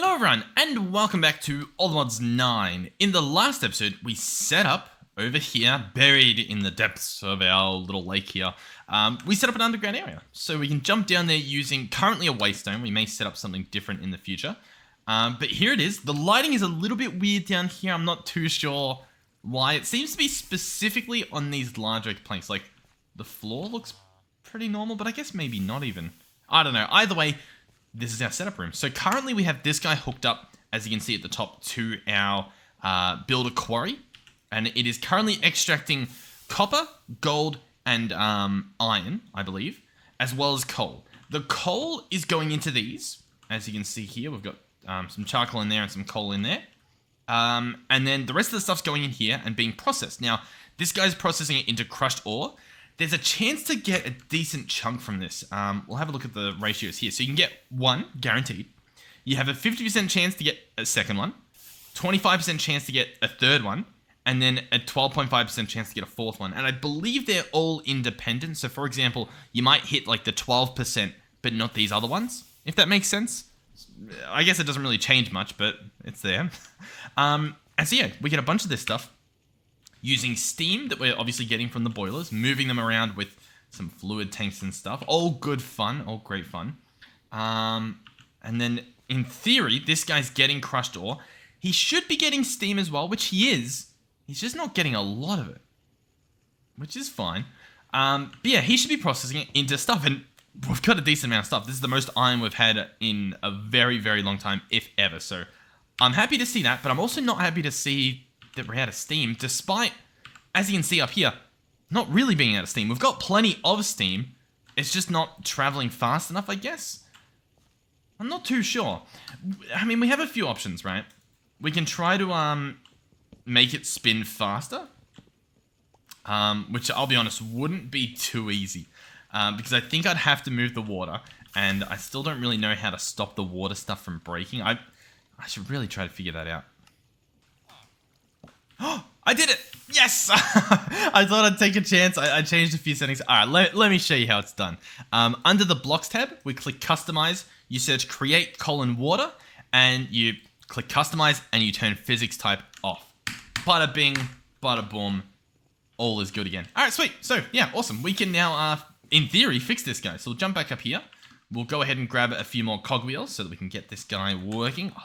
Hello everyone, and welcome back to All the Mods 9. In the last episode, we set up over here, buried in the depths of our little lake here, we set up an underground area. So we can jump down there using currently a waystone. We may set up something different in the future. But here it is. The lighting is a little bit weird down here. I'm not too sure why. It seems to be specifically on these large oak planks. Like, the floor looks pretty normal, but I guess maybe not even. I don't know. Either way, this is our setup room. So currently we have this guy hooked up, as you can see at the top, to our builder quarry. And it is currently extracting copper, gold, and iron, I believe, as well as coal. The coal is going into these. As you can see here, we've got some charcoal in there and some coal in there. And then the rest of the stuff's going in here and being processed. Now, this guy's processing it into crushed ore. There's a chance to get a decent chunk from this. We'll have a look at the ratios here. So you can get one, guaranteed. You have a 50% chance to get a second one, 25% chance to get a third one, and then a 12.5% chance to get a fourth one. And I believe they're all independent. So for example, you might hit like the 12%, but not these other ones, if that makes sense. I guess it doesn't really change much, but it's there. And so yeah, we get a bunch of this stuff using steam that we're obviously getting from the boilers, moving them around with some fluid tanks and stuff. All good fun, all great fun. And then in theory, this guy's getting crushed ore. He should be getting steam as well, which he is. He's just not getting a lot of it, which is fine. But yeah, he should be processing it into stuff, and we've got a decent amount of stuff. This is the most iron we've had in a very, very long time, if ever. So I'm happy to see that, but I'm also not happy to see that we're out of steam, despite, as you can see up here, not really being out of steam. We've got plenty of steam. It's just not traveling fast enough, I guess. I'm not too sure. I mean, we have a few options, right? We can try to make it spin faster, which I'll be honest wouldn't be too easy, because I think I'd have to move the water, and I still don't really know how to stop the water stuff from breaking. I should really try to figure that out. Oh, I did it! Yes! I thought I'd take a chance. I changed a few settings. Alright, let me show you how it's done. Under the blocks tab, we click customize. You search create :water, and you click customize, and you turn physics type off. Bada bing, bada boom. All is good again. Alright, sweet. So, yeah, awesome. We can now, in theory, fix this guy. So we'll jump back up here. We'll go ahead and grab a few more cogwheels so that we can get this guy working. Oh,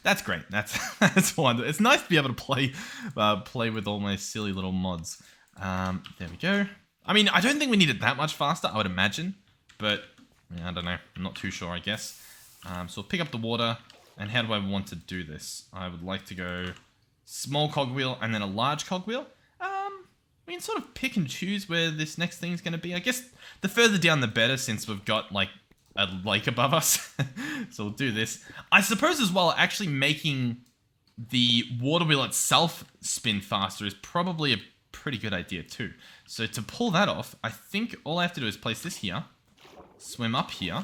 that's great. That's wonderful. It's nice to be able to play with all my silly little mods. There we go. I mean, I don't think we need it that much faster, I would imagine. But, yeah, I don't know. I'm not too sure, I guess. So we'll pick up the water. And how do I want to do this? I would like to go small cogwheel and then a large cogwheel. We can sort of pick and choose where this next thing's going to be. I guess the further down the better, since we've got, like, a lake above us. So we'll do this. I suppose as well, actually making the water wheel itself spin faster is probably a pretty good idea too. So to pull that off, I think all I have to do is place this here, swim up here,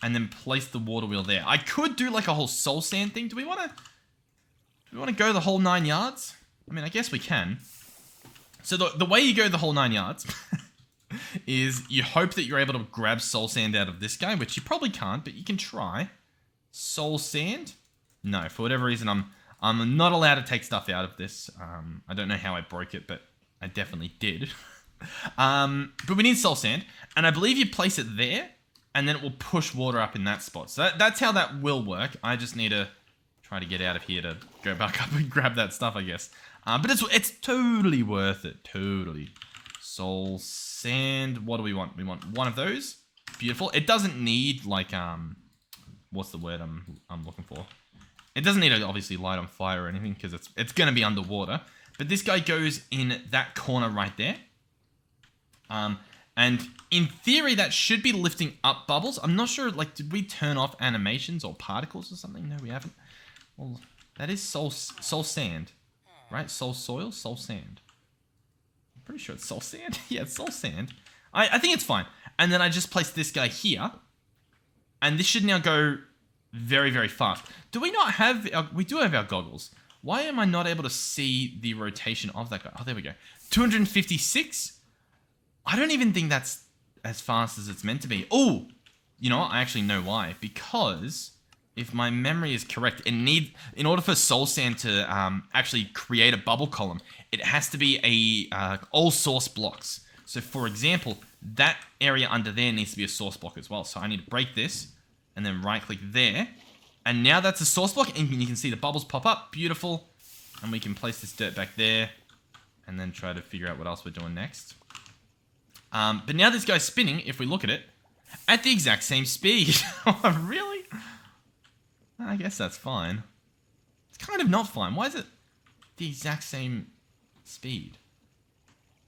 and then place the water wheel there. I could do like a whole soul sand thing. Do we want to go the whole 9 yards? I mean, I guess we can. So the way you go the whole 9 yards is you hope that you're able to grab soul sand out of this guy, which you probably can't, but you can try. Soul sand? No, for whatever reason, I'm not allowed to take stuff out of this. I don't know how I broke it, but I definitely did. But we need soul sand, and I believe you place it there, and then it will push water up in that spot. So that's how that will work. I just need to try to get out of here to go back up and grab that stuff, I guess. But it's totally worth it. Totally. Soul sand. What do we want? We want one of those. Beautiful. It doesn't need like what's the word I'm looking for? It doesn't need to obviously light on fire or anything because it's going to be underwater. But this guy goes in that corner right there. And in theory that should be lifting up bubbles. I'm not sure, like, did we turn off animations or particles or something? No, we haven't. Well, that is soul sand. Right? Soul soil, soul sand. I'm pretty sure it's soul sand. Yeah, it's soul sand. I think it's fine. And then I just place this guy here. And this should now go very, very fast. Do we not have... we do have our goggles. Why am I not able to see the rotation of that guy? Oh, there we go. 256? I don't even think that's as fast as it's meant to be. Oh! You know what? I actually know why. Because if my memory is correct, in order for soul sand to actually create a bubble column, it has to be all source blocks. So for example, that area under there needs to be a source block as well. So I need to break this and then right click there. And now that's a source block, and you can see the bubbles pop up. Beautiful. And we can place this dirt back there and then try to figure out what else we're doing next. But now this guy's spinning, if we look at it, at the exact same speed. Oh, really? I guess that's fine. It's kind of not fine. Why is it the exact same speed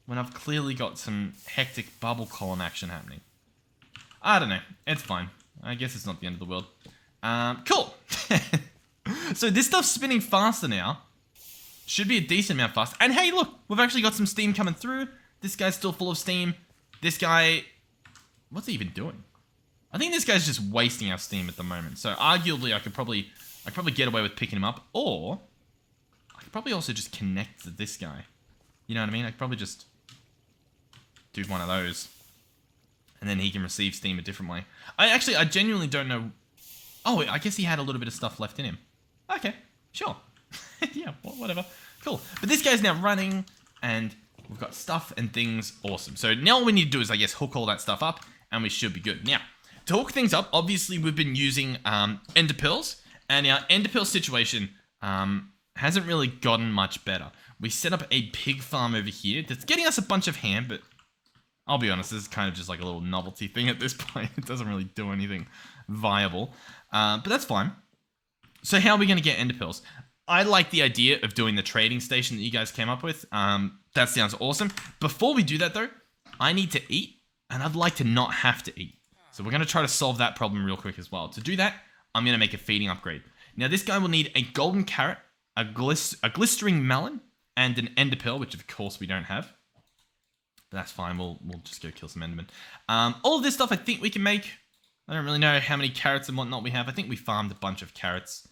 when I've clearly got some hectic bubble column action happening? I don't know. It's fine. I guess it's not the end of the world. Cool. So this stuff's spinning faster now. Should be a decent amount faster. And hey, look, we've actually got some steam coming through. This guy's still full of steam. This guy, what's he even doing? I think this guy's just wasting our steam at the moment. So arguably, I could probably get away with picking him up, or I could probably also just connect to this guy. You know what I mean? I could probably just do one of those, and then he can receive steam a different way. I genuinely don't know. Oh, I guess he had a little bit of stuff left in him. Okay, sure. Yeah, whatever. Cool. But this guy's now running, and we've got stuff and things. Awesome. So now all we need to do is, I guess, hook all that stuff up, and we should be good. Now, to hook things up, obviously we've been using ender pearls, and our ender pearl situation hasn't really gotten much better. We set up a pig farm over here that's getting us a bunch of ham, but I'll be honest, this is kind of just like a little novelty thing at this point. It doesn't really do anything viable, but that's fine. So how are we going to get ender pearls? I like the idea of doing the trading station that you guys came up with. That sounds awesome. Before we do that though, I need to eat, and I'd like to not have to eat. So we're going to try to solve that problem real quick as well. To do that, I'm going to make a feeding upgrade. Now this guy will need a golden carrot, a glistering melon, and an ender pearl, which of course we don't have. But that's fine, we'll just go kill some endermen. All of this stuff I think we can make. I don't really know how many carrots and whatnot we have. I think we farmed a bunch of carrots.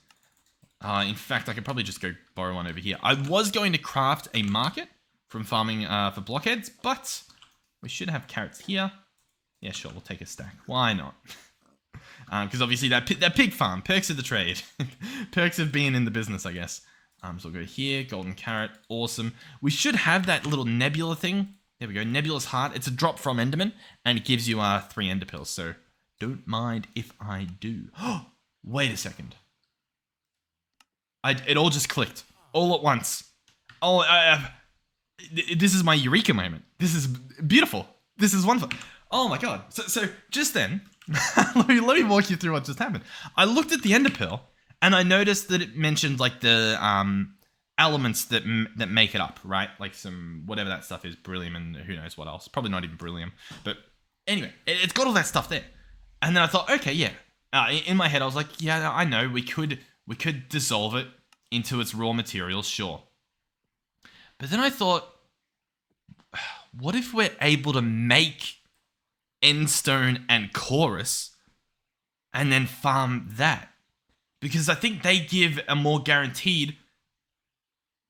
In fact, I could probably just go borrow one over here. I was going to craft a market from farming for blockheads, but we should have carrots here. Yeah, sure, we'll take a stack. Why not? Because obviously that pig farm, perks of the trade. Perks of being in the business, I guess. So we'll go here, golden carrot, awesome. We should have that little nebula thing. There we go, nebula's heart. It's a drop from enderman, and it gives you 3 ender pearls, so don't mind if I do. Wait a second. It all just clicked, all at once. Oh, this is my eureka moment. This is beautiful. This is wonderful. Oh my god. So just then, let me walk you through what just happened. I looked at the ender pearl, and I noticed that it mentioned like the elements that make it up, right? Like some whatever that stuff is, beryllium and who knows what else. Probably not even beryllium, but anyway, it's got all that stuff there. And then I thought, okay, yeah. In my head, I was like, yeah, I know we could dissolve it into its raw materials, sure. But then I thought, what if we're able to make endstone and chorus and then farm that? Because I think they give a more guaranteed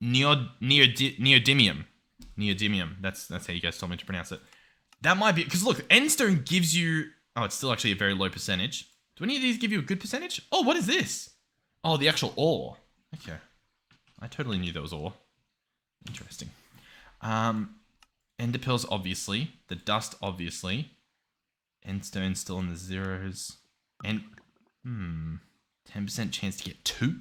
neodymium. Neodymium. That's how you guys told me to pronounce it. That might be, because look, endstone gives you, oh, it's still actually a very low percentage. Do any of these give you a good percentage? Oh, what is this? Oh, the actual ore. Okay. I totally knew there was ore. Interesting. Ender pearls, obviously. The dust, obviously. Endstone still in the zeros. And 10% chance to get 2.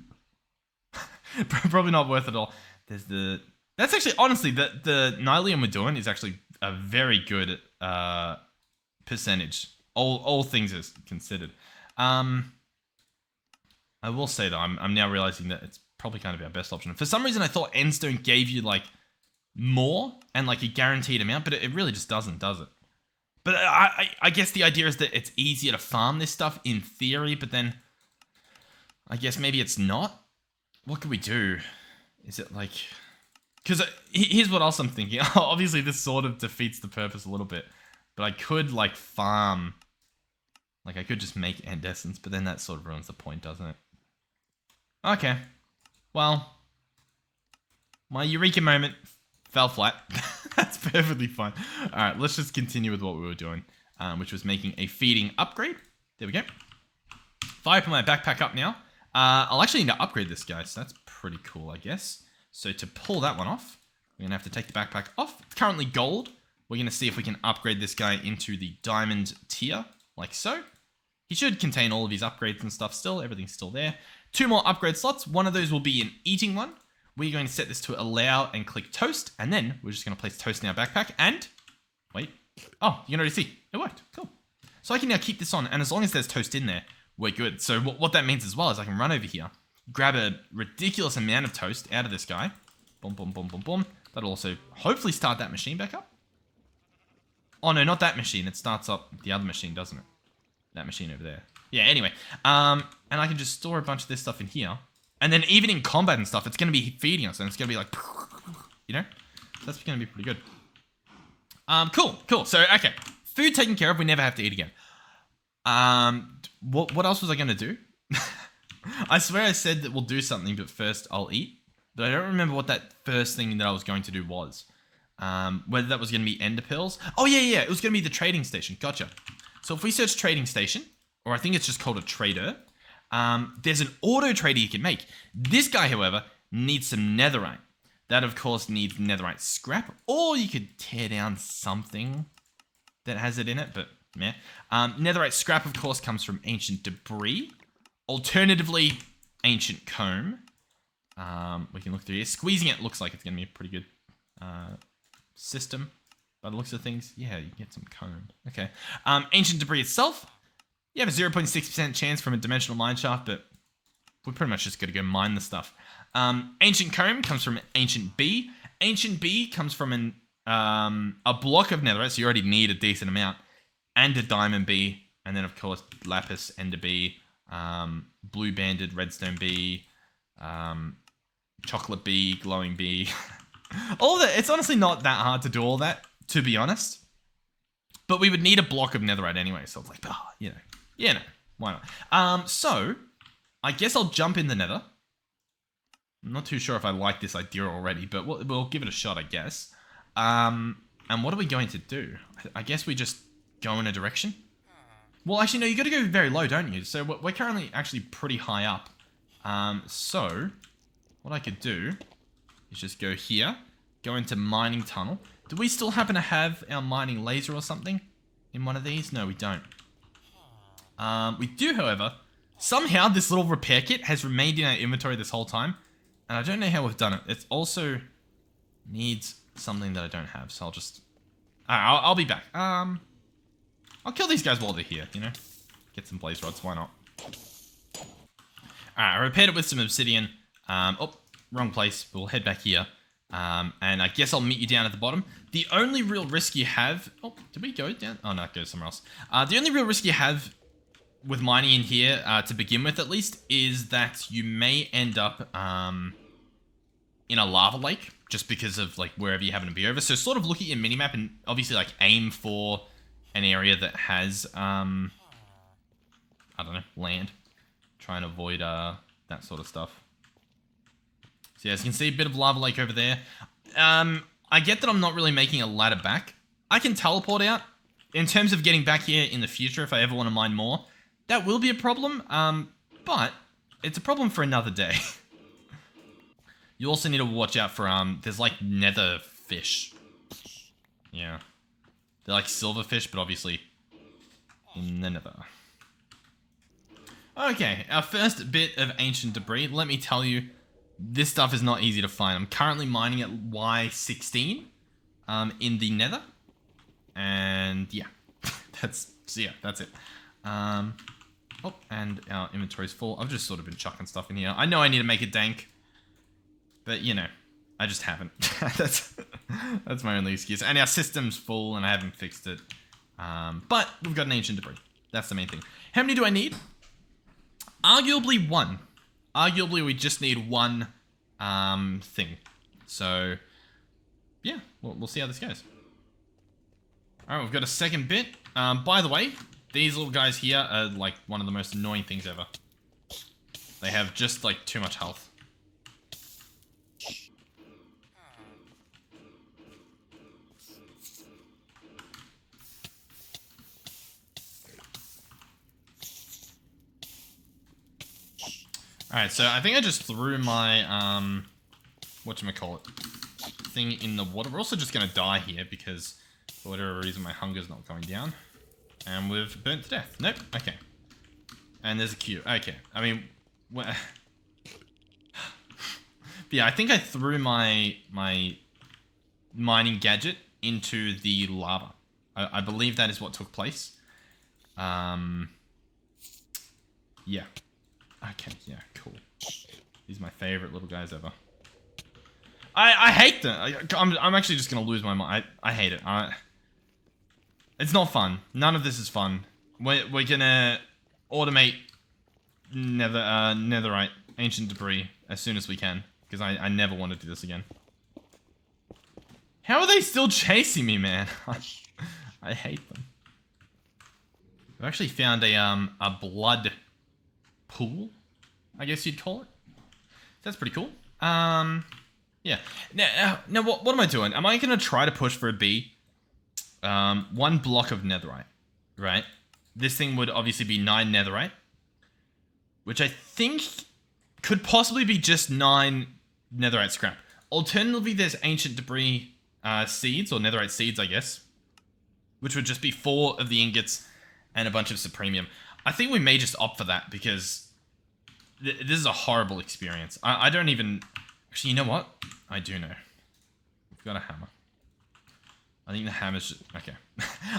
Probably not worth it all. There's the. That's actually, honestly, the nylium we're doing is actually a very good percentage. All things is considered. I will say though, I'm now realizing that it's probably kind of our best option. For some reason, I thought endstone gave you like more and like a guaranteed amount, but it really just doesn't, does it? But I guess the idea is that it's easier to farm this stuff in theory, but then I guess maybe it's not. What could we do? Is it like... Because here's what else I'm thinking. Obviously, this sort of defeats the purpose a little bit, but I could like farm... Like I could just make end essence, but then that sort of ruins the point, doesn't it? Okay. Well, my eureka moment fell flat. That's perfectly fine. All right, let's just continue with what we were doing, which was making a feeding upgrade. There we go. If I open my backpack up now, I'll actually need to upgrade this guy, so that's pretty cool, I guess. So to pull that one off, we're going to have to take the backpack off. It's currently gold. We're going to see if we can upgrade this guy into the diamond tier, like so. He should contain all of his upgrades and stuff still. Everything's still there. 2 more upgrade slots. One of those will be an eating one. We're going to set this to allow and click toast. And then we're just going to place toast in our backpack. And, wait. Oh, you can already see. It worked. Cool. So I can now keep this on. And as long as there's toast in there, we're good. So what that means as well is I can run over here, grab a ridiculous amount of toast out of this guy. Boom, boom, boom, boom, boom. That'll also hopefully start that machine back up. Oh, no, not that machine. It starts up the other machine, doesn't it? That machine over there. Yeah, anyway. And I can just store a bunch of this stuff in here. And then even in combat and stuff, it's going to be feeding us. And it's going to be like, you know? That's going to be pretty good. Cool. So, okay. Food taken care of. We never have to eat again. What else was I going to do? I swear I said that we'll do something, but first I'll eat. But I don't remember what that first thing that I was going to do was. Whether that was going to be ender pearls. Oh, yeah. It was going to be the trading station. Gotcha. So if we search trading station, or I think it's just called a trader, there's an auto trader you can make. This guy, however, needs some netherite. That, of course, needs netherite scrap, or you could tear down something that has it in it, but meh. Netherite scrap, of course, comes from ancient debris. Alternatively, ancient comb. We can look through here. Squeezing it looks like it's going to be a pretty good system. By the looks of things, yeah, you can get some comb. Okay. Ancient debris itself, you have a 0.6% chance from a dimensional mine shaft, but we're pretty much just going to go mine the stuff. Ancient comb comes from ancient bee. Ancient bee comes from a block of netherite, so you already need a decent amount, and a diamond bee, and then of course lapis, ender bee, blue banded redstone bee, chocolate bee, glowing bee. All that. It's honestly not that hard to do all that, to be honest. But we would need a block of netherite anyway, so it's like, why not? So, I guess I'll jump in the nether. I'm not too sure if I like this idea already, but we'll give it a shot, I guess. And what are we going to do? I guess we just go in a direction? Well, actually, no, you got to go very low, don't you? So, we're currently actually pretty high up. So, what I could do is just go here, go into mining tunnel. Do we still happen to have our mining laser or something in one of these? No, we don't. We do, however. Somehow, this little repair kit has remained in our inventory this whole time. And I don't know how we've done it. It also needs something that I don't have. So I'll just... I'll be back. I'll kill these guys while they're here, you know? Get some blaze rods, why not? Alright, I repaired it with some obsidian. Oh, wrong place. We'll head back here. And I guess I'll meet you down at the bottom. The only real risk you have... Oh, did we go down? Oh, no, it goes somewhere else. The only real risk you have with mining in here, to begin with at least, is that you may end up in a lava lake, just because of like wherever you happen to be over. So sort of look at your minimap and obviously like aim for an area that has, I don't know, land. Try and avoid that sort of stuff. So yeah, as you can see, a bit of lava lake over there. I get that I'm not really making a ladder back. I can teleport out. In terms of getting back here in the future, if I ever want to mine more, that will be a problem. But it's a problem for another day. You also need to watch out for, there's like nether fish. Yeah. They're like silverfish, but obviously in the nether. Okay, our first bit of ancient debris. Let me tell you, this stuff is not easy to find. I'm currently mining at Y16 in the nether. And yeah, that's it. Oh, and our inventory's full. I've just sort of been chucking stuff in here. I know I need to make it dank, but you know, I just haven't. That's my only excuse. And our system's full and I haven't fixed it. But we've got an ancient debris. That's the main thing. How many do I need? Arguably one. Arguably we just need one thing. So yeah, we'll see how this goes. Alright, we've got a second bit. By the way, these little guys here are like one of the most annoying things ever. They have just like too much health. Alright, so I think I just threw my, whatchamacallit, thing in the water. We're also just gonna die here because for whatever reason my hunger's not going down. And we've burnt to death. Nope, okay. And there's a queue. Okay, I mean, yeah, I think I threw my mining gadget into the lava. I believe that is what took place. Yeah. Okay, yeah, cool. These are my favorite little guys ever. I hate them. I'm actually just gonna lose my mind. I hate it. It's not fun. None of this is fun. We're gonna automate netherite, ancient debris, as soon as we can. Because I never want to do this again. How are they still chasing me, man? I hate them. I've actually found a blood pool, I guess you'd call it. That's pretty cool. Yeah. Now what am I doing? Am I gonna try to push for a B? 1 block of netherite, right? This thing would obviously be 9 netherite, which I think could possibly be just 9 netherite scrap. Alternatively, there's ancient debris seeds, or netherite seeds, I guess, which would just be 4 of the ingots and a bunch of supremium. I think we may just opt for that because this is a horrible experience. I don't even... Actually, you know what? I do know. We've got a hammer. I think the hammer's just... Okay.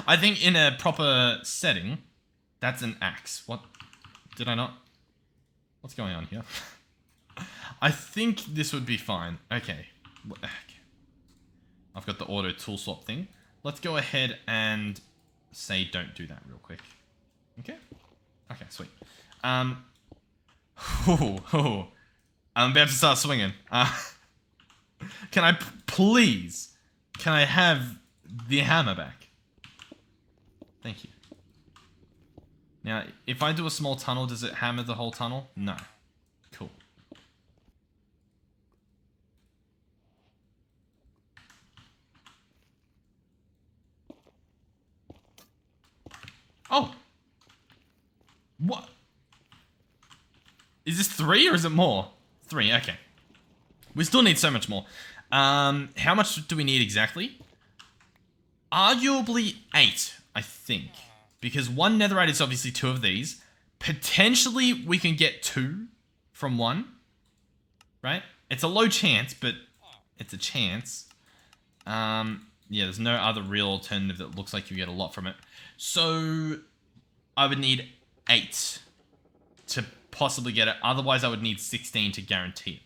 I think in a proper setting, that's an axe. What? Did I not? What's going on here? I think this would be fine. Okay. I've got the auto tool swap thing. Let's go ahead and say don't do that real quick. Okay? Okay, sweet. I'm about to start swinging. Can I please... Can I have the hammer back? Thank you. Now, if I do a small tunnel, does it hammer the whole tunnel? No. Cool. Oh! What? Is this 3 or is it more? 3, okay. We still need so much more. How much do we need exactly? Arguably 8, I think. Because 1 netherite is obviously 2 of these. Potentially, we can get 2 from 1. Right? It's a low chance, but it's a chance. Yeah, there's no other real alternative that looks like you get a lot from it. So, I would need 8 to possibly get it. Otherwise, I would need 16 to guarantee it.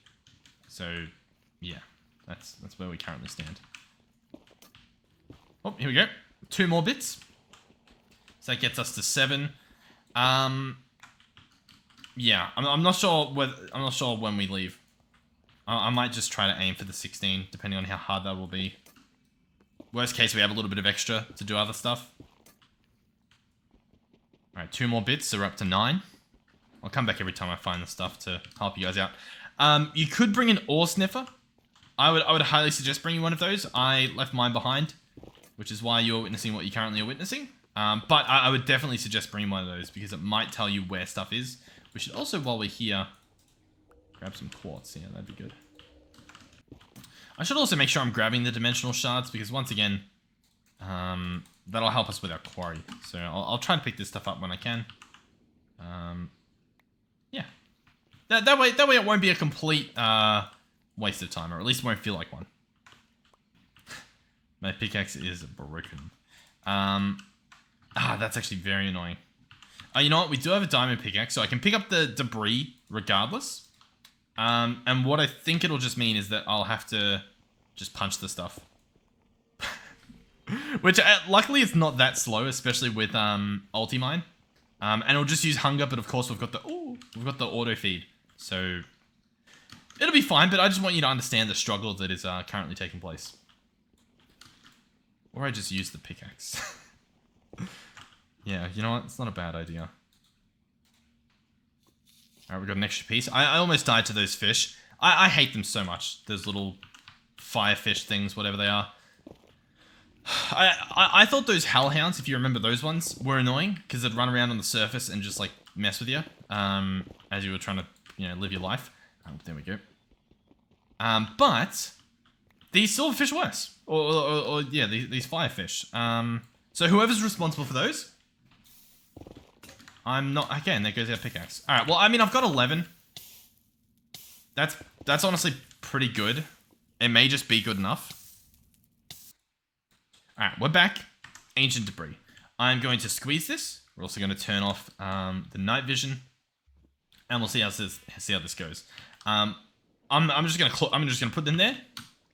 So, yeah. That's where we currently stand. Oh, here we go. 2 more bits. So that gets us to 7. Yeah, I'm not sure when we leave. I might just try to aim for the 16, depending on how hard that will be. Worst case, we have a little bit of extra to do other stuff. Alright, 2 more bits, so we're up to 9. I'll come back every time I find the stuff to help you guys out. You could bring an ore sniffer. I would highly suggest bringing one of those. I left mine behind, which is why you're witnessing what you currently are witnessing. But I would definitely suggest bringing one of those because it might tell you where stuff is. We should also, while we're here, grab some quartz. Yeah, that'd be good. I should also make sure I'm grabbing the dimensional shards because once again, that'll help us with our quarry. So I'll try and pick this stuff up when I can. Yeah. That way it won't be a complete waste of time, or at least won't feel like one. My pickaxe is broken. That's actually very annoying. You know what? We do have a diamond pickaxe, so I can pick up the debris regardless. And what I think it'll just mean is that I'll have to just punch the stuff. Which, luckily, it's not that slow, especially with Ultimine. And it'll just use hunger, but of course we've got the auto feed. So, it'll be fine, but I just want you to understand the struggle that is currently taking place. Or I just use the pickaxe. Yeah, you know what? It's not a bad idea. Alright, we got an extra piece. I almost died to those fish. I hate them so much. Those little firefish things, whatever they are. I thought those hellhounds, if you remember those ones, were annoying because they'd run around on the surface and just like mess with you as you were trying to you know, live your life. Oh, there we go. But these silverfish are worse. Or yeah, these firefish. So whoever's responsible for those, I'm not... Again, there goes our pickaxe. Alright, well, I mean, I've got 11. That's honestly pretty good. It may just be good enough. Alright, we're back. Ancient debris. I'm going to squeeze this. We're also going to turn off the night vision. And we'll see how this goes. I'm just gonna put them there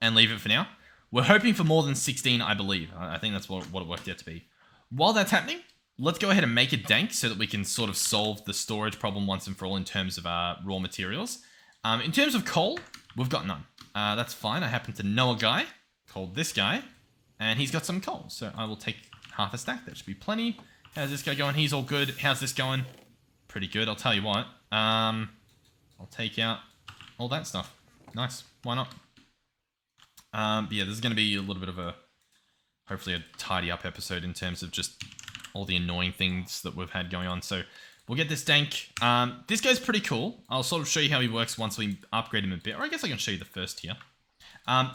and leave it for now. We're hoping for more than 16, I believe. I think that's what it worked out to be. While that's happening, let's go ahead and make a dank so that we can sort of solve the storage problem once and for all in terms of raw materials. In terms of coal, we've got none. That's fine. I happen to know a guy called this guy, and he's got some coal. So I will take half a stack. That should be plenty. How's this guy going? He's all good. How's this going? Pretty good. I'll tell you what. I'll take out all that stuff. Nice. Why not? But yeah, this is going to be a little bit of a, hopefully a tidy up episode in terms of just all the annoying things that we've had going on. So we'll get this dank. This guy's pretty cool. I'll sort of show you how he works once we upgrade him a bit. Or I guess I can show you the first tier.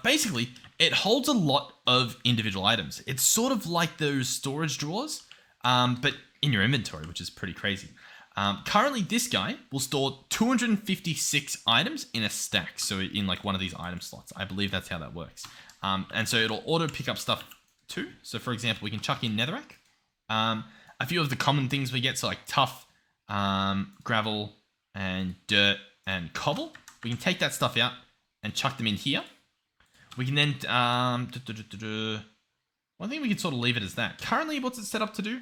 Basically, it holds a lot of individual items. It's sort of like those storage drawers, but in your inventory, which is pretty crazy. Currently, this guy will store 256 items in a stack. So in like one of these item slots. I believe that's how that works. And so it'll auto pick up stuff too. So for example, we can chuck in netherrack. A few of the common things we get, so like tuff, gravel, and dirt, and cobble. We can take that stuff out and chuck them in here. We can then, one thing we can sort of leave it as that. Currently, what's it set up to do?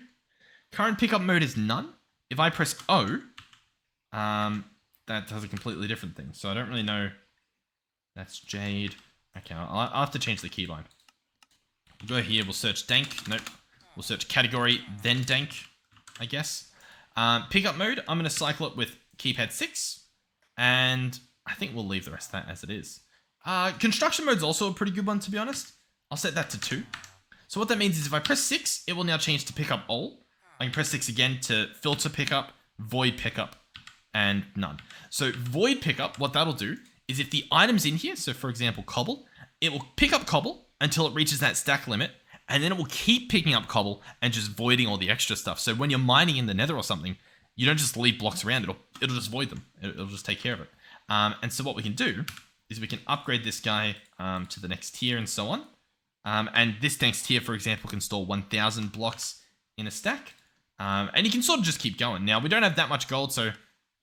Current pickup mode is none. If I press O, that does a completely different thing. So I don't really know. That's jade. Okay, I'll have to change the keyline. We'll go here, we'll search dank. Nope. We'll search category, then dank, I guess. Pickup mode, I'm going to cycle it with keypad 6. And I think we'll leave the rest of that as it is. Construction mode's also a pretty good one, to be honest. I'll set that to 2. So what that means is if I press 6, it will now change to pickup all. I can press 6 again to filter pickup, void pickup, and none. So void pickup, what that'll do is if the item's in here, so for example cobble, it will pick up cobble until it reaches that stack limit, and then it will keep picking up cobble and just voiding all the extra stuff. So when you're mining in the nether or something, you don't just leave blocks around, it'll just void them. It'll just take care of it. And so what we can do is we can upgrade this guy to the next tier and so on. And this next tier, for example, can store 1,000 blocks in a stack. And you can sort of just keep going. Now, we don't have that much gold, so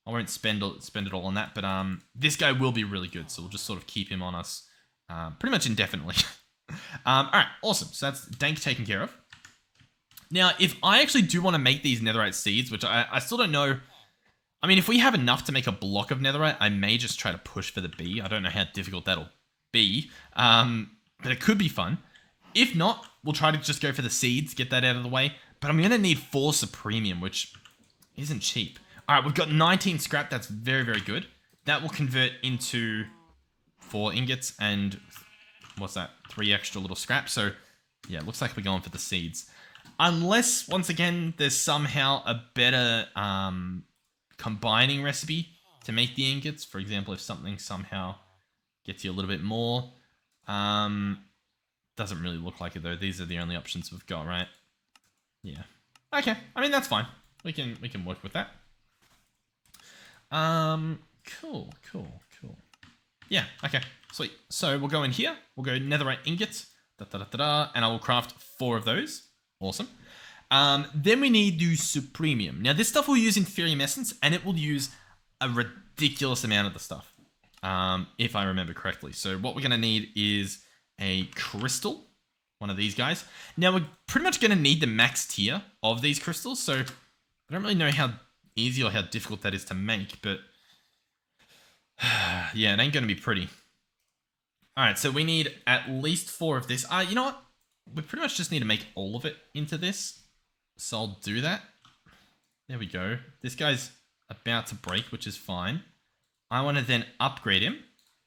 I won't spend it all on that. But this guy will be really good, so we'll just sort of keep him on us pretty much indefinitely. Alright, awesome. So that's dank taken care of. Now, if I actually do want to make these netherite seeds, which I still don't know. I mean, if we have enough to make a block of netherite, I may just try to push for the bee. I don't know how difficult that'll be. But it could be fun. If not, we'll try to just go for the seeds, get that out of the way. But I'm going to need 4 supremium, which isn't cheap. Alright, we've got 19 scrap. That's very, very good. That will convert into 4 ingots and, what's that? 3 extra little scrap. So, yeah, it looks like we're going for the seeds. Unless, once again, there's somehow a better combining recipe to make the ingots. For example, if something somehow gets you a little bit more. Doesn't really look like it, though. These are the only options we've got, right? Yeah. Okay. I mean, that's fine. We can work with that. Cool. Yeah, okay. Sweet. So we'll go in here. We'll go netherite ingot. And I will craft 4 of those. Awesome. Then we need the supremium. Now, this stuff will use Inferium Essence, and it will use a ridiculous amount of the stuff. If I remember correctly. So what we're going to need is a crystal. One of these guys. Now, we're pretty much going to need the max tier of these crystals. So I don't really know how easy or how difficult that is to make. But yeah, it ain't going to be pretty. Alright, so we need at least 4 of this. You know what? We pretty much just need to make all of it into this. So I'll do that. There we go. This guy's about to break, which is fine. I want to then upgrade him,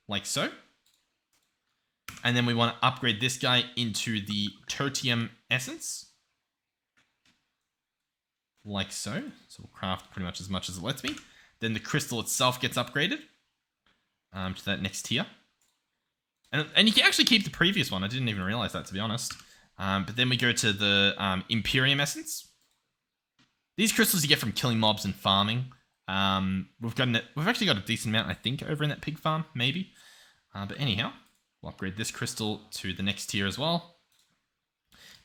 like so. And then we want to upgrade this guy into the tertium essence. Like so. So we'll craft pretty much as it lets me. then the crystal itself gets upgraded to that next tier. And you can actually keep the previous one. I didn't even realize that, to be honest. But then we go to the Imperium Essence. These crystals you get from killing mobs and farming. We've actually got a decent amount, I think, over in that pig farm, maybe. But anyhow, we'll upgrade this crystal to the next tier as well.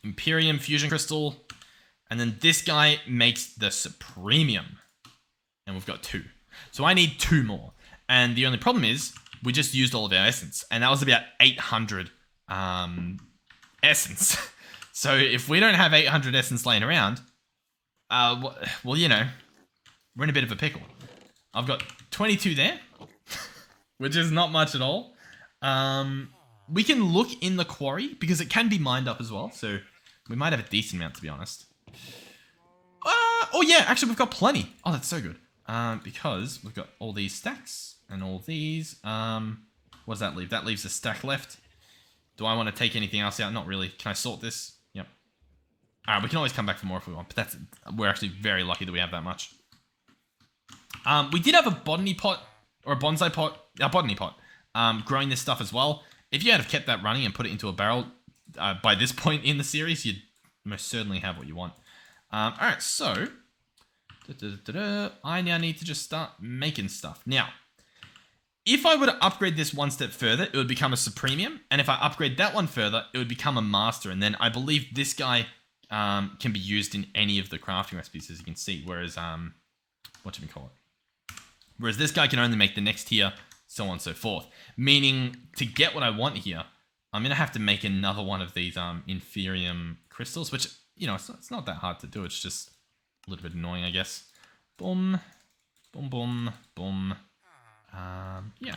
Imperium Fusion Crystal. And then this guy makes the Supremium. And we've got 2. So I need 2 more. And the only problem is, we just used all of our essence. And that was about 800 essence. So if we don't have 800 essence laying around, well, you know, we're in a bit of a pickle. I've got 22 there, which is not much at all. We can look in the quarry, because it can be mined up as well. So we might have a decent amount, to be honest. Oh yeah, actually we've got plenty. Oh, that's so good. Because we've got all these stacks and all these. What does that leave? That leaves a stack left. Do I want to take anything else out? Not really. Can I sort this? Yep. Alright, we can always come back for more if we want, but we're actually very lucky that we have that much. We did have a botany pot, or a bonsai pot, a botany pot, growing this stuff as well. If you had have kept that running and put it into a barrel, by this point in the series, you'd most certainly have what you want. Alright, so, I now need to just start making stuff. Now, if I were to upgrade this one step further, it would become a Supremium, and if I upgrade that one further, it would become a Master, and then I believe this guy can be used in any of the crafting recipes, as you can see, whereas, whereas this guy can only make the next tier, so on and so forth. Meaning, to get what I want here, I'm going to have to make another one of these Inferium crystals, which, you know, it's not that hard to do, it's just a little bit annoying, I guess. Boom, boom, boom, boom. Yeah.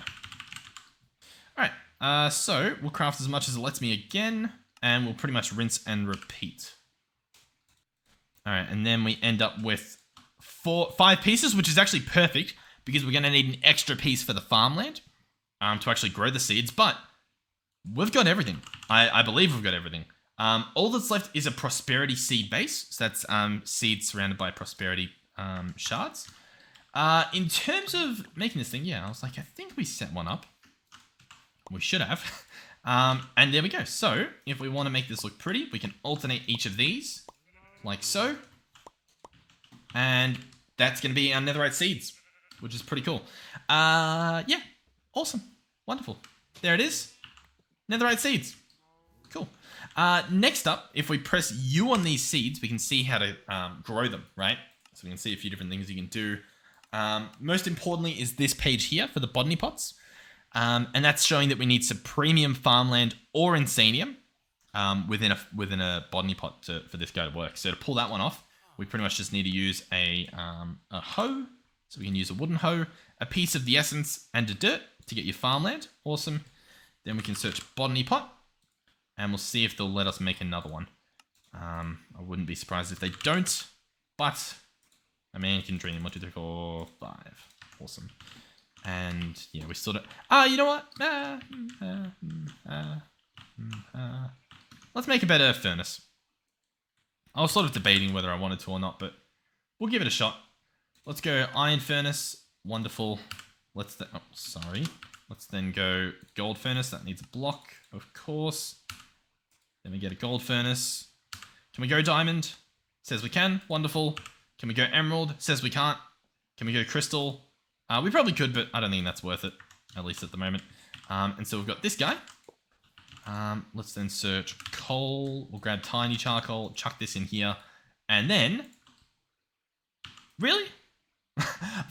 Alright, so we'll craft as much as it lets me again, and we'll pretty much rinse and repeat. Alright, and then we end up with 5 pieces, which is actually perfect, because we're going to need an extra piece for the farmland to actually grow the seeds, but we've got everything. I believe we've got everything. All that's left is a prosperity seed base, so that's seeds surrounded by prosperity shards. In terms of making this thing, yeah, I was like, I think we set one up. We should have. And there we go. So, if we want to make this look pretty, we can alternate each of these, like so. And that's going to be our netherite seeds, which is pretty cool. Yeah, awesome. Wonderful. There it is. Netherite seeds. Cool. Next up, if we press U on these seeds, we can see how to grow them, right? So we can see a few different things you can do. Most importantly is this page here for the botany pots. And that's showing that we need Supremium farmland or Insanium within a botany pot for this guy to work. So to pull that one off, we pretty much just need to use a hoe. So we can use a wooden hoe, a piece of the essence, and a dirt to get your farmland. Awesome. Then we can search botany pot, and we'll see if they'll let us make another one. I wouldn't be surprised if they don't, but I mean, you can dream. 1, 2, 3, 4, 5. Awesome. And yeah, we still don't. You know what? Let's make a better furnace. I was sort of debating whether I wanted to or not, but we'll give it a shot. Let's go iron furnace. Wonderful. Let's then go gold furnace. That needs a block, of course. Then we get a gold furnace. Can we go diamond? Says we can. Wonderful. Can we go emerald? Says we can't. Can we go crystal? We probably could, but I don't think that's worth it, at least at the moment. And so we've got this guy. Let's then search coal. We'll grab tiny charcoal, chuck this in here, and then... Really?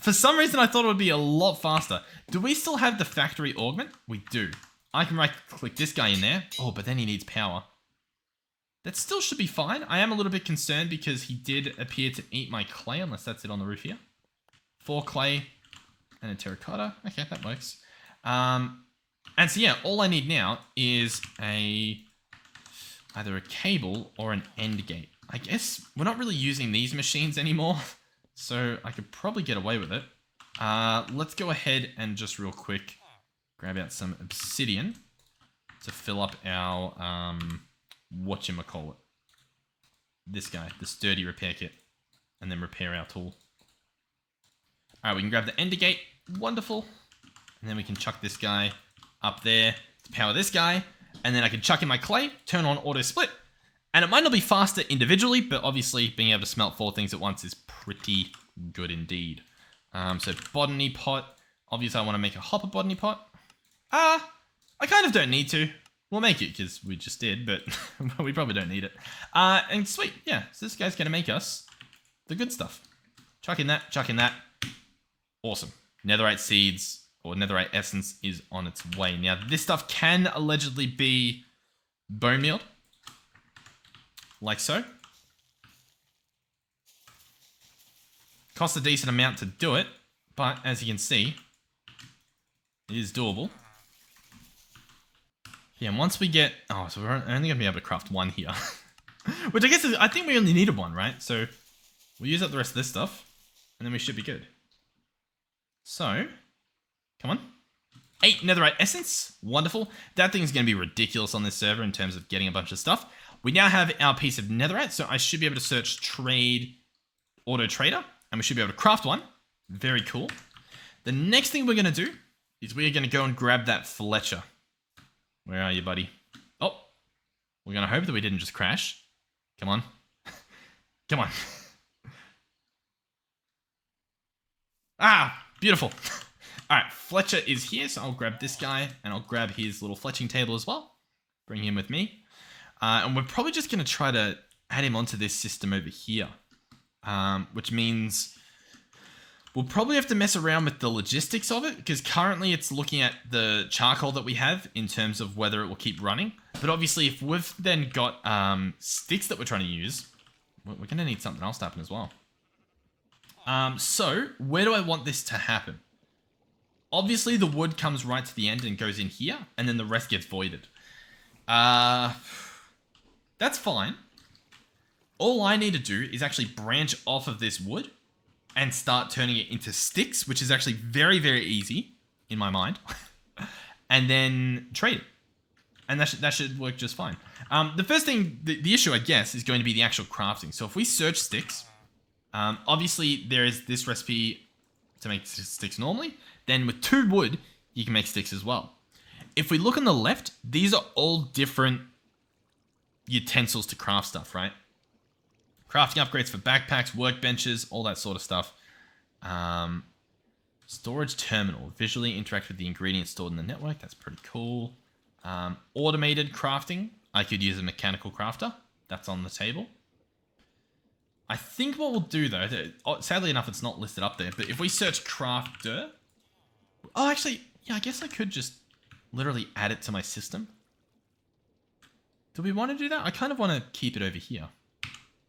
For some reason, I thought it would be a lot faster. Do we still have the factory augment? We do. I can right-click this guy in there. Oh, but then he needs power. That still should be fine. I am a little bit concerned because he did appear to eat my clay, unless that's it on the roof here. 4 clay and a terracotta. Okay, that works. And so yeah, all I need now is either a cable or an end gate. I guess we're not really using these machines anymore, so I could probably get away with it. Let's go ahead and just real quick grab out some obsidian to fill up our whatchamacallit. This guy, the sturdy repair kit, and then repair our tool. All right, we can grab the ender gate. Wonderful. And then we can chuck this guy up there to power this guy. And then I can chuck in my clay, turn on auto split. And it might not be faster individually, but obviously being able to smelt 4 things at once is pretty good indeed. So botany pot. Obviously I want to make a hopper botany pot. I kind of don't need to. We'll make it because we just did, but we probably don't need it. And sweet, yeah. So this guy's going to make us the good stuff. Chuck in that, chuck in that. Awesome. Netherite seeds or netherite essence is on its way. Now this stuff can allegedly be bone mealed. Like so. Costs a decent amount to do it, but as you can see, it is doable. Yeah, and once we get... Oh, so we're only going to be able to craft 1 here. Which I guess is... I think we only needed 1, right? So we'll use up the rest of this stuff, and then we should be good. So, come on. 8 netherite essence. Wonderful. That thing is going to be ridiculous on this server in terms of getting a bunch of stuff. We now have our piece of netherite, so I should be able to search trade auto trader, and we should be able to craft 1. Very cool. The next thing we're going to do is we're going to go and grab that Fletcher. Where are you, buddy? Oh, we're going to hope that we didn't just crash. Come on. Come on. Ah, beautiful. All right, Fletcher is here, so I'll grab this guy, and I'll grab his little fletching table as well. Bring him with me. And we're probably just going to try to add him onto this system over here. Which means we'll probably have to mess around with the logistics of it, because currently it's looking at the charcoal that we have in terms of whether it will keep running. But obviously if we've then got sticks that we're trying to use, we're going to need something else to happen as well. So where do I want this to happen? Obviously the wood comes right to the end and goes in here, and then the rest gets voided. That's fine. All I need to do is actually branch off of this wood and start turning it into sticks, which is actually very, very easy in my mind. And then trade it. And that should work just fine. The first thing, the issue, I guess, is going to be the actual crafting. So if we search sticks, obviously there is this recipe to make sticks normally. Then with 2 wood, you can make sticks as well. If we look on the left, these are all different utensils to craft stuff, right? Crafting upgrades for backpacks, workbenches, all that sort of stuff. Storage terminal. Visually interact with the ingredients stored in the network. That's pretty cool. Automated crafting. I could use a mechanical crafter. That's on the table. I think what we'll do though, sadly enough it's not listed up there, but if we search crafter... Oh, actually, yeah, I guess I could just literally add it to my system. Do we want to do that? I kind of want to keep it over here.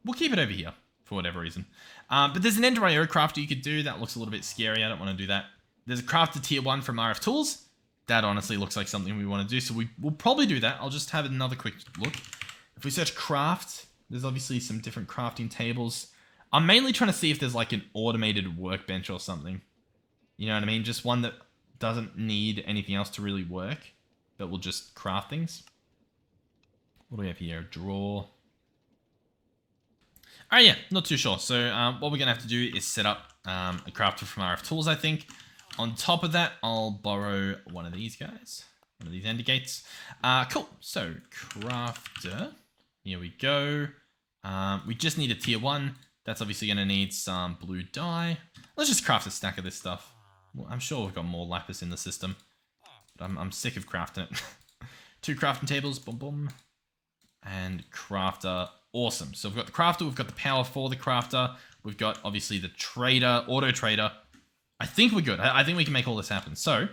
We'll keep it over here for whatever reason. But there's an Ender IO crafter you could do. That looks a little bit scary. I don't want to do that. There's a crafter tier 1 from RF Tools. That honestly looks like something we want to do. So we'll probably do that. I'll just have another quick look. If we search craft, there's obviously some different crafting tables. I'm mainly trying to see if there's like an automated workbench or something. You know what I mean? Just one that doesn't need anything else to really work, but will just craft things. What do we have here? A drawer. Oh yeah, not too sure. So what we're going to have to do is set up a crafter from RF Tools, I think. On top of that, I'll borrow one of these guys. One of these ender gates. Cool. So crafter. Here we go. We just need a tier 1. That's obviously going to need some blue dye. Let's just craft a stack of this stuff. Well, I'm sure we've got more lapis in the system. But I'm sick of crafting it. 2 crafting tables. Boom, boom. And crafter. Awesome. So we've got the crafter. We've got the power for the crafter. We've got, obviously, the trader, auto trader. I think we're good. I think we can make all this happen. So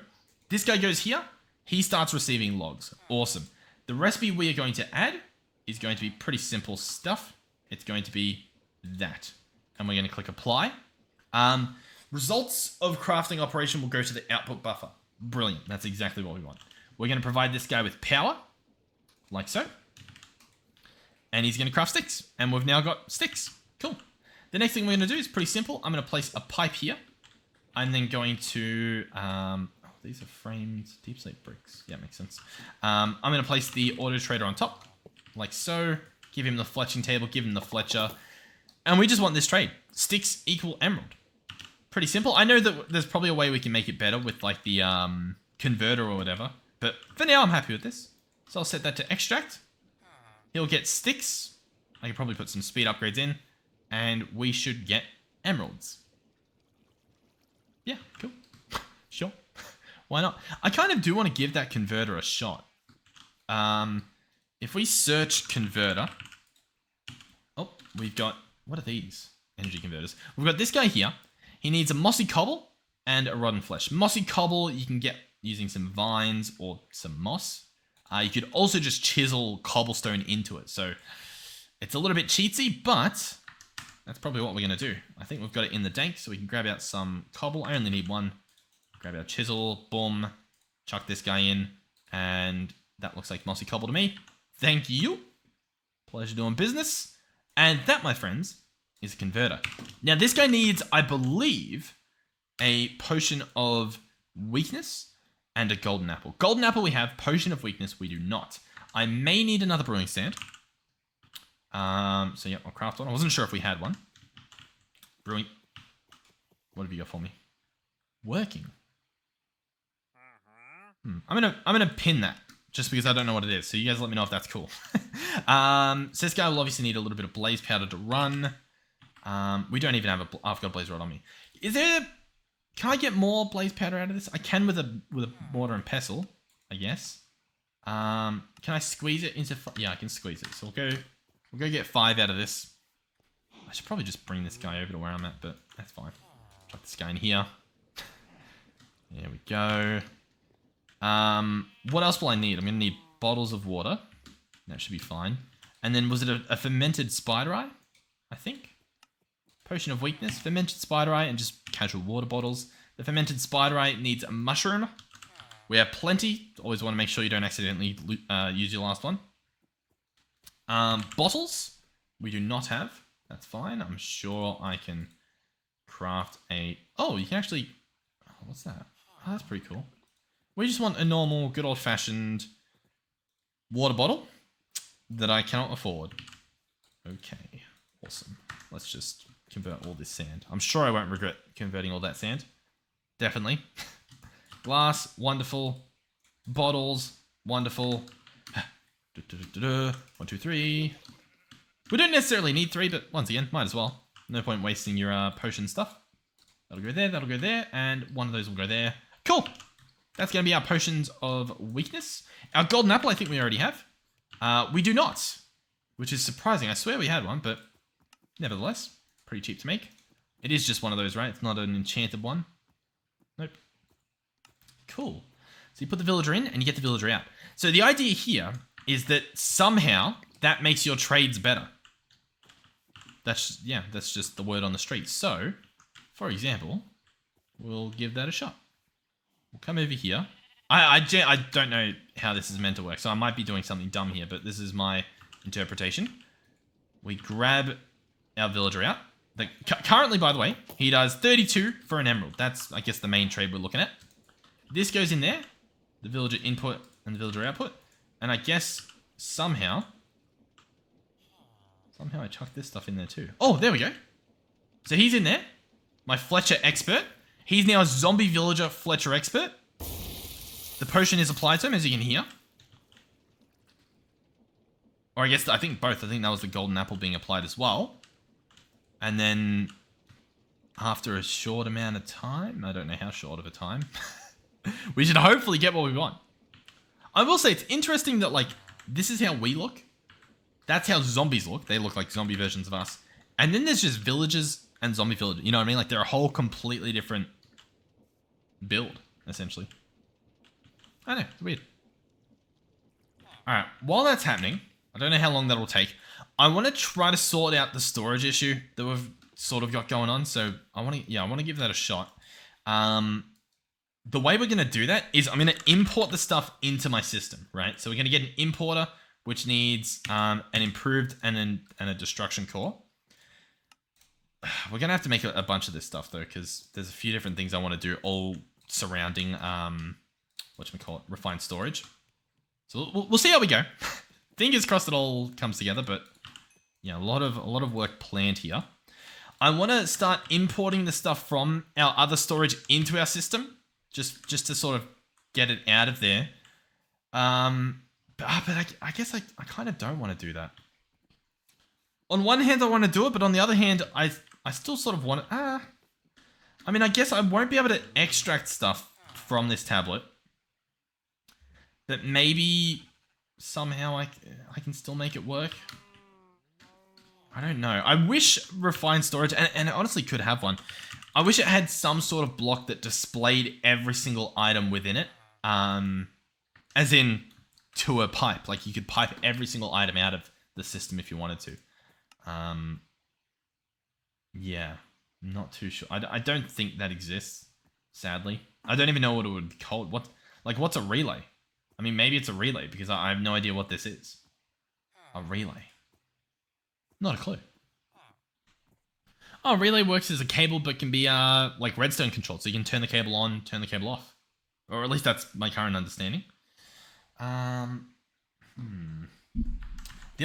this guy goes here. He starts receiving logs. Awesome. The recipe we are going to add is going to be pretty simple stuff. It's going to be that. And we're going to click apply. Results of crafting operation will go to the output buffer. Brilliant. That's exactly what we want. We're going to provide this guy with power, like so. And he's going to craft sticks. And we've now got sticks. Cool. The next thing we're going to do is pretty simple. I'm going to place a pipe here. I'm then going to... these are framed deep slate bricks. Yeah, makes sense. I'm going to place the auto trader on top, like so. Give him the fletching table, give him the fletcher. And we just want this trade. Sticks equal emerald. pretty simple. I know that there's probably a way we can make it better with like the converter or whatever. But for now, I'm happy with this. So I'll set that to extract. He'll get sticks. I can probably put some speed upgrades in. And we should get emeralds. Yeah, cool. Sure. Why not? I kind of do want to give that converter a shot. If we search converter... Oh, we've got... What are these? Energy converters. We've got this guy here. He needs a mossy cobble and a rotten flesh. Mossy cobble you can get using some vines or some moss. You could also just chisel cobblestone into it. So it's a little bit cheatsy, but that's probably what we're going to do. I think we've got it in the dank, so we can grab out some cobble. I only need one. Grab our chisel. Boom. Chuck this guy in. And that looks like mossy cobble to me. Thank you. Pleasure doing business. And that, my friends, is a converter. Now, this guy needs, I believe, a potion of weakness and a golden apple. Golden apple we have, potion of weakness we do not. I may need another brewing stand. So yeah, I'll craft one. I wasn't sure if we had one. Brewing. What have you got for me? Working. I'm gonna pin that just because I don't know what it is. So you guys let me know if that's cool. So this guy will obviously need a little bit of blaze powder to run. We don't even have I've got a blaze rod on me. Can I get more blaze powder out of this? I can with a mortar and pestle, I guess. Can I squeeze it into? Yeah, I can squeeze it. So we'll go get 5 out of this. I should probably just bring this guy over to where I'm at, but that's fine. Got this guy in here. There we go. What else will I need? I'm gonna need bottles of water. That should be fine. And then was it a fermented spider eye? I think. Potion of weakness, fermented spider eye, and just casual water bottles. The fermented spider eye needs a mushroom. We have plenty. Always want to make sure you don't accidentally use your last one. Bottles, we do not have. That's fine. I'm sure I can craft a... Oh, you can actually... Oh, what's that? Oh, that's pretty cool. We just want a normal, good old-fashioned water bottle that I cannot afford. Okay, awesome. Let's just convert all this sand. I'm sure I won't regret converting all that sand. Definitely. Glass, wonderful. Bottles, wonderful. 1, 2, 3. We don't necessarily need 3, but once again, might as well. No point wasting your potion stuff. That'll go there, and one of those will go there. Cool! That's going to be our potions of weakness. Our golden apple, I think we already have. We do not, which is surprising. I swear we had one, but nevertheless, pretty cheap to make. It is just one of those, right? It's not an enchanted one. Nope. Cool. So you put the villager in, and you get the villager out. So the idea here is that somehow that makes your trades better. That's just the word on the street. So, for example, we'll give that a shot. We'll come over here. I don't know how this is meant to work, so I might be doing something dumb here, but this is my interpretation. We grab our villager out. Currently, by the way, he does 32 for an emerald. That's, I guess, the main trade we're looking at. This goes in there, the villager input and the villager output, and I guess somehow I chucked this stuff in there too. Oh, there we go. So he's in there. My Fletcher expert. He's now a zombie villager Fletcher expert. The potion is applied to him, as you can hear. Or I think both. I think that was the golden apple being applied as well. And then after a short amount of time, I don't know how short of a time, we should hopefully get what we want. I will say it's interesting that, like, this is how we look. That's how zombies look. They look like zombie versions of us. And then there's just villagers and zombie villagers. You know what I mean? Like, they're a whole completely different build, essentially. I know, it's weird. Alright, while that's happening, I don't know how long that'll take. I want to try to sort out the storage issue that we've sort of got going on. So I want to give that a shot. The way we're going to do that is I'm going to import the stuff into my system, right? So we're going to get an importer, which needs an improved and a destruction core. We're going to have to make a bunch of this stuff, though, because there's a few different things I want to do, all surrounding, refined storage. So we'll see how we go. Fingers crossed it all comes together, but yeah, a lot of work planned here. I want to start importing the stuff from our other storage into our system, just to sort of get it out of there. But I guess I kind of don't want to do that. On one hand, I want to do it, but on the other hand, I still sort of want to... I mean, I guess I won't be able to extract stuff from this tablet. But maybe somehow I can still make it work. I don't know. I wish refined storage, and it honestly could have one. I wish it had some sort of block that displayed every single item within it. As in, to a pipe. Like, you could pipe every single item out of the system if you wanted to. Yeah, not too sure. I don't think that exists, sadly. I don't even know what it would be called. What's a relay? I mean, maybe it's a relay, because I have no idea what this is. A relay. Not a clue. Oh, relay works as a cable, but can be like redstone controlled. So you can turn the cable on, turn the cable off. Or at least that's my current understanding. The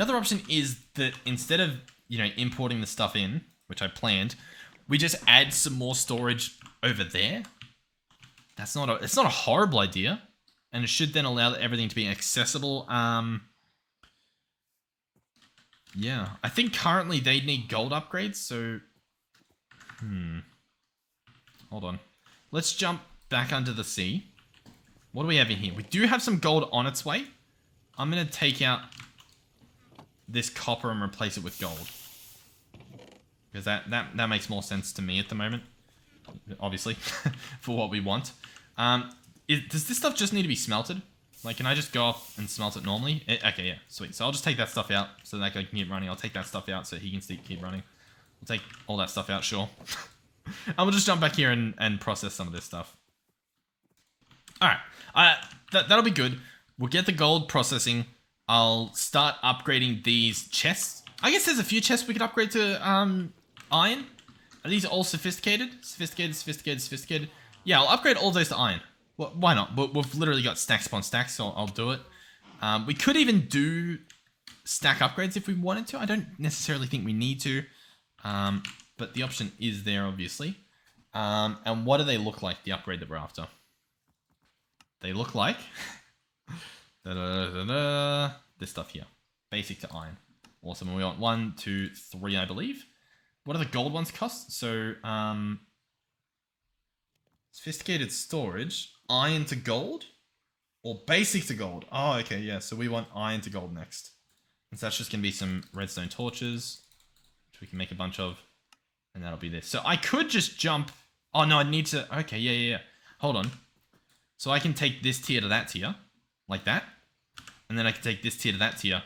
other option is that instead of, importing the stuff in, which I planned, we just add some more storage over there. It's not a horrible idea. And it should then allow everything to be accessible. Yeah, I think currently they need gold upgrades, so... Hold on. Let's jump back under the sea. What do we have in here? We do have some gold on its way. I'm going to take out this copper and replace it with gold. Because that makes more sense to me at the moment. Obviously, for what we want. Does this stuff just need to be smelted? Like, can I just go off and smelt it normally? Okay, yeah, sweet. So I'll just take that stuff out so that guy can keep running. I'll take that stuff out so he can keep running. We'll take all that stuff out, sure. And we'll just jump back here and process some of this stuff. Alright, that'll be good. We'll get the gold processing. I'll start upgrading these chests. I guess there's a few chests we could upgrade to iron. Are these all sophisticated? Sophisticated. Yeah, I'll upgrade all of those to iron. Well, why not? We've literally got stacks upon stacks, so I'll do it. We could even do stack upgrades if we wanted to. I don't necessarily think we need to. But the option is there, obviously. And what do they look like, the upgrade that we're after? They look like... this stuff here. Basic to iron. Awesome. And we want 1, 2, 3, I believe. What do the gold ones cost? So, sophisticated storage, iron to gold, or basic to gold. Oh, okay, yeah. So we want iron to gold next. And so that's just going to be some redstone torches, which we can make a bunch of. And that'll be this. So I could just jump. Oh, no, I need to. Okay, yeah. Hold on. So I can take this tier to that tier, like that. And then I can take this tier to that tier,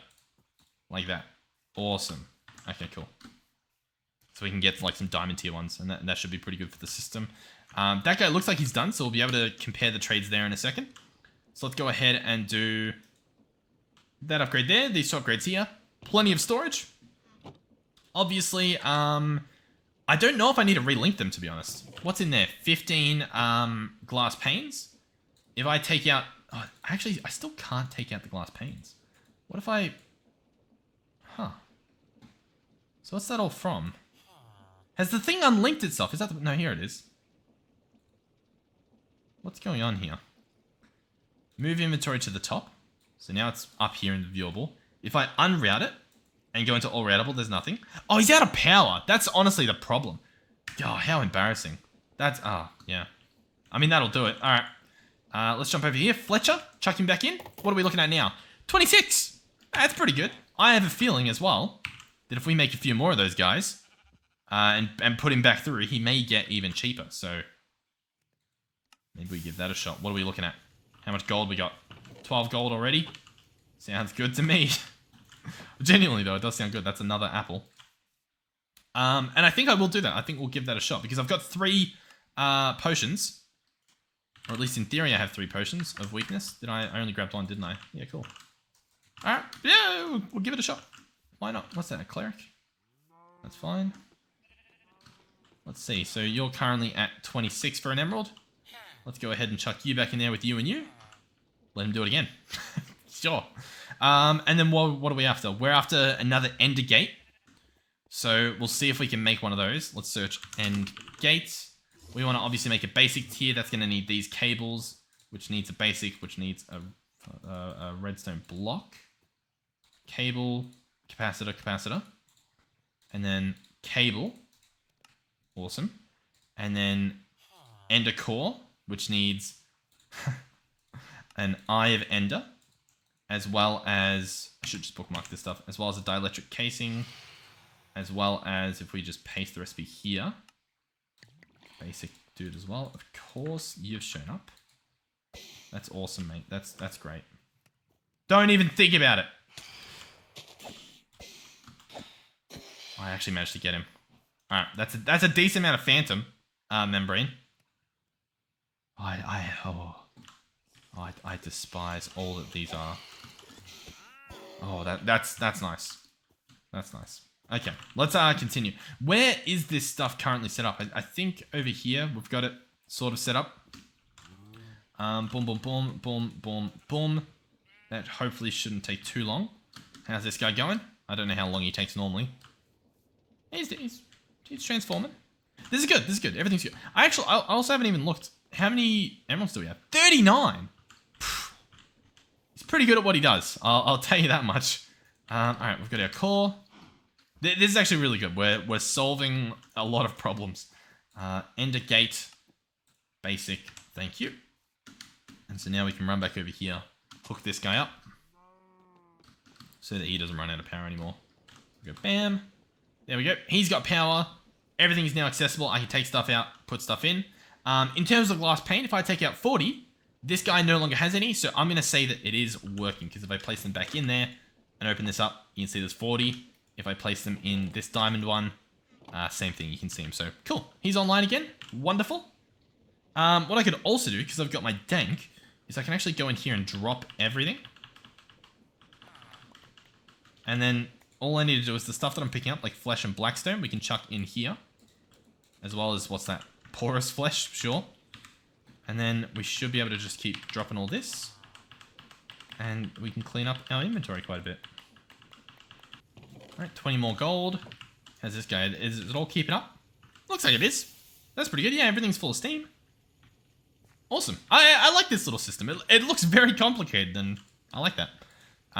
like that. Awesome. Okay, cool. So we can get like some diamond tier ones, and that should be pretty good for the system. That guy looks like he's done, so we'll be able to compare the trades there in a second. So let's go ahead and do that upgrade there. These two upgrades here. Plenty of storage. Obviously, I don't know if I need to relink them, to be honest. What's in there? 15 glass panes. If I take out... Oh, actually, I still can't take out the glass panes. What if I... Huh. So what's that all from? Has the thing unlinked itself? Is that the... No, here it is. What's going on here? Move inventory to the top. So now it's up here in the viewable. If I unroute it and go into all routable, there's nothing. Oh, he's out of power. That's honestly the problem. Oh, how embarrassing. That's... Ah, yeah. I mean, that'll do it. All right. Let's jump over here. Fletcher, chuck him back in. What are we looking at now? 26! That's pretty good. I have a feeling as well that if we make a few more of those guys and put him back through, he may get even cheaper. So maybe we give that a shot. What are we looking at? How much gold we got? 12 gold already? Sounds good to me. Genuinely, though, it does sound good. That's another apple. And I think I will do that. I think we'll give that a shot because I've got 3 potions. Or at least in theory, I have 3 potions of weakness. I only grabbed 1, didn't I? Yeah, cool. Alright, yeah, we'll give it a shot. Why not? What's that, a cleric? That's fine. Let's see, so you're currently at 26 for an emerald. Let's go ahead and chuck you back in there with you and you. Let him do it again. Sure. And then what are we after? We're after another ender gate. So we'll see if we can make one of those. Let's search end gate. We want to obviously make a basic tier. That's going to need these cables, which needs a basic, which needs a redstone block. Cable, capacitor, capacitor. And then cable. Awesome. And then ender core, which needs an eye of ender, as well as, I should just bookmark this stuff, as well as a dielectric casing, as well as if we just paste the recipe here. Basic dude as well. Of course, you've shown up. That's awesome, mate. That's great. Don't even think about it. I actually managed to get him. All right, that's a decent amount of phantom membrane. I despise all that these are. Oh, that's nice. That's nice. Okay, let's continue. Where is this stuff currently set up? I think over here we've got it sort of set up. Boom, boom, boom, boom, boom, boom. That hopefully shouldn't take too long. How's this guy going? I don't know how long he takes normally. He's transforming. This is good. This is good. Everything's good. I also haven't even looked. How many emeralds do we have? 39. He's pretty good at what he does. I'll tell you that much. All right, we've got our core. This is actually really good. We're solving a lot of problems. Ender gate, basic. Thank you. And so now we can run back over here, hook this guy up, so that he doesn't run out of power anymore. We go bam. There we go. He's got power. Everything is now accessible. I can take stuff out, put stuff in. In terms of glass pane, if I take out 40, this guy no longer has any. So I'm going to say that it is working, because if I place them back in there and open this up, you can see there's 40. If I place them in this diamond one, same thing. You can see him. So cool. He's online again. Wonderful. What I could also do, because I've got my dank, is I can actually go in here and drop everything. And then all I need to do is the stuff that I'm picking up, like flesh and blackstone, we can chuck in here. As well as, what's that? Porous flesh, sure. And then we should be able to just keep dropping all this. And we can clean up our inventory quite a bit. Alright, 20 more gold. How's this guy? Is it all keeping up? Looks like it is. That's pretty good. Yeah, everything's full of steam. Awesome. I like this little system. It looks very complicated, and I like that.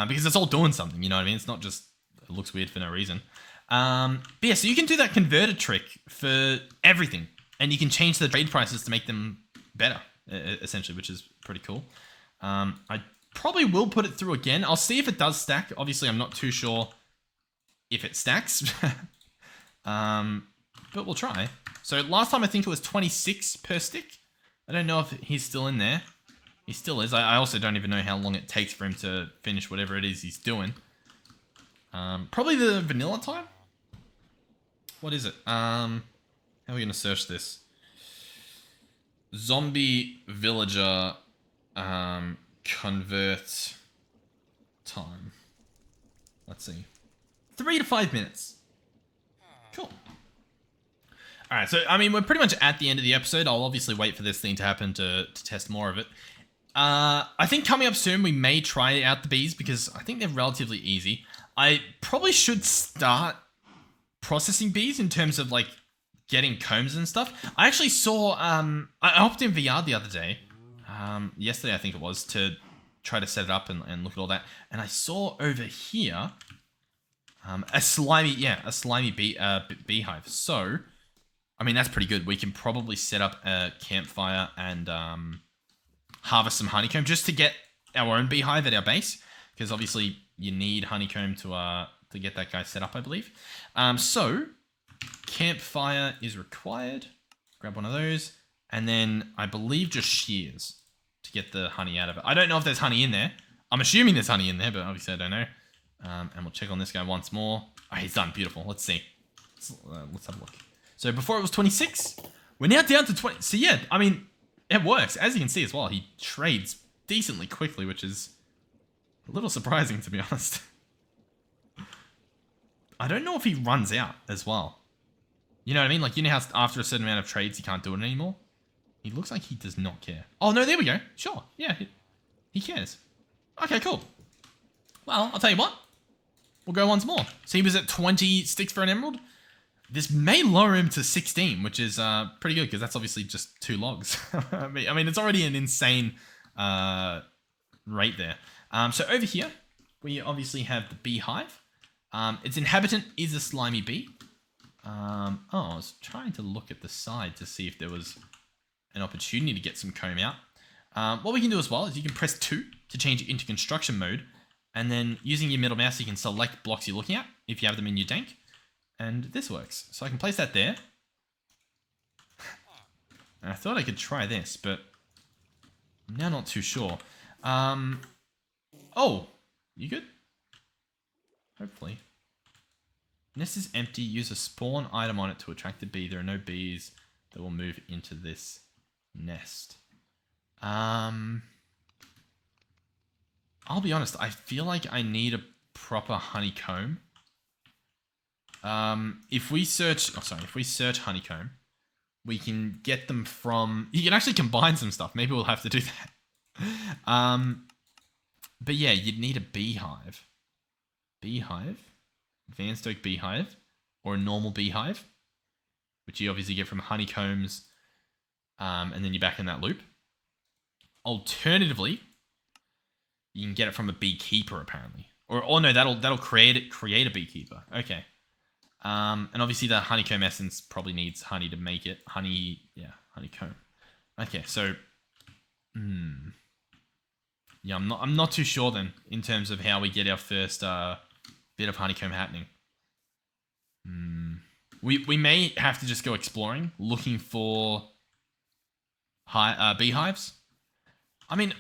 Because it's all doing something, you know what I mean? It's not just, it looks weird for no reason. But yeah, so you can do that converter trick for everything. And you can change the trade prices to make them better, essentially, which is pretty cool. I probably will put it through again. I'll see if it does stack. Obviously, I'm not too sure if it stacks. But we'll try. So last time I think it was 26 per stick. I don't know if he's still in there. He still is. I also don't even know how long it takes for him to finish whatever it is he's doing. Probably the vanilla time? What is it? How are we going to search this? Zombie villager convert time. Let's see. 3 to 5 minutes. Cool. Alright, so, I mean, we're pretty much at the end of the episode. I'll obviously wait for this thing to happen to test more of it. I think coming up soon, we may try out the bees, because I think they're relatively easy. I probably should start processing bees in terms of, like, getting combs and stuff. I actually saw, I hopped in VR the other day, yesterday I think it was, to try to set it up and look at all that. And I saw over here, a slimy beehive. So, I mean, that's pretty good. We can probably set up a campfire and harvest some honeycomb just to get our own beehive at our base. Because obviously you need honeycomb to get that guy set up, I believe. So, campfire is required. Grab one of those. And then I believe just shears to get the honey out of it. I don't know if there's honey in there. I'm assuming there's honey in there, but obviously I don't know. And we'll check on this guy once more. Oh, he's done. Beautiful. Let's see. Let's have a look. So before it was 26, we're now down to 20. So yeah, I mean, it works. As you can see as well, he trades decently quickly, which is a little surprising, to be honest. I don't know if he runs out as well. You know what I mean? Like, you know how after a certain amount of trades, he can't do it anymore? He looks like he does not care. Oh, no, there we go. Sure. Yeah, he cares. Okay, cool. Well, I'll tell you what. we'll go once more. So he was at 20 sticks for an emerald. This may lower him to 16, which is pretty good because that's obviously just 2 logs. I mean, it's already an insane rate there. So over here, we obviously have the beehive. Its inhabitant is a slimy bee. I was trying to look at the side to see if there was an opportunity to get some comb out. What we can do as well is you can press 2 to change it into construction mode. And then using your middle mouse, you can select blocks you're looking at if you have them in your dank. And this works. So I can place that there. And I thought I could try this, but I'm now not too sure. Oh, you good? Hopefully. Nest is empty. Use a spawn item on it to attract a bee. There are no bees that will move into this nest. I'll be honest. I feel like I need a proper honeycomb. If we search honeycomb, we can get them from. You can actually combine some stuff. Maybe we'll have to do that. But yeah, you'd need a beehive. Advanced oak beehive, or a normal beehive, which you obviously get from honeycombs, and then you're back in that loop. Alternatively, you can get it from a beekeeper apparently, or no, that'll create a beekeeper. Okay, and obviously the honeycomb essence probably needs honey to make it. Honeycomb. Okay, so, yeah, I'm not too sure then in terms of how we get our first bit of honeycomb happening. We may have to just go exploring, looking for beehives. I mean,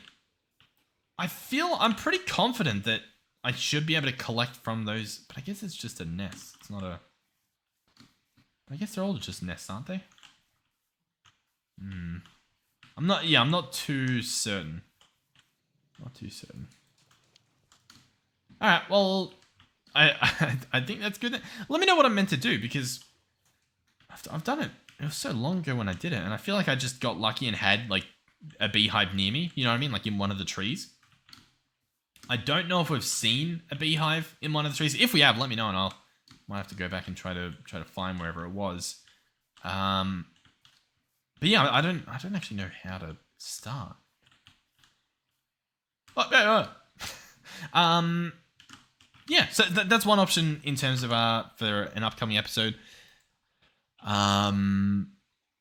I'm pretty confident that I should be able to collect from those, but I guess it's just a nest. It's not a. I guess they're all just nests, aren't they? I'm not too certain. All right, well, I think that's good. Let me know what I'm meant to do because I've done it. It was so long ago when I did it, and I feel like I just got lucky and had like a beehive near me. You know what I mean? Like in one of the trees. I don't know if we've seen a beehive in one of the trees. If we have, let me know, and might have to go back and try to find wherever it was. But yeah, I don't actually know how to start. Yeah, so that's one option in terms of for an upcoming episode. And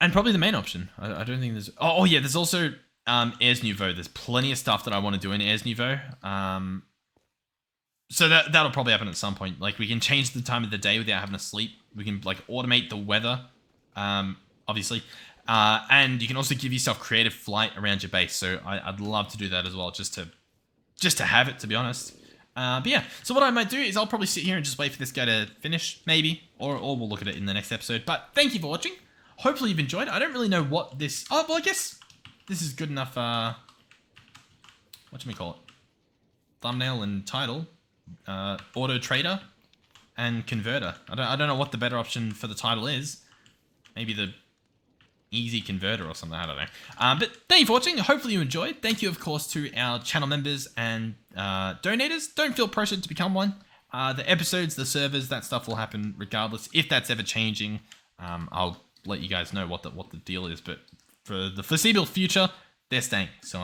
probably the main option. I don't think there's. Oh yeah, there's also Airs Nouveau. There's plenty of stuff that I want to do in Airs Nouveau. So that'll probably happen at some point. Like we can change the time of the day without having to sleep. We can like automate the weather, obviously, and you can also give yourself creative flight around your base. So I'd love to do that as well, just to have it, to be honest. But yeah, so what I might do is I'll probably sit here and just wait for this guy to finish, maybe, or we'll look at it in the next episode. But thank you for watching. Hopefully you've enjoyed. I don't really know what this. Oh well, I guess this is good enough. Whatchamacallit? Thumbnail and title. Auto trader and converter. I don't know what the better option for the title is. Maybe the easy converter or something. I don't know. But thank you for watching. Hopefully you enjoyed. Thank you, of course, to our channel members and donators. Don't feel pressured to become one. The episodes, the servers, that stuff will happen regardless. If that's ever changing, I'll let you guys know what the deal is. But for the foreseeable future, they're staying. So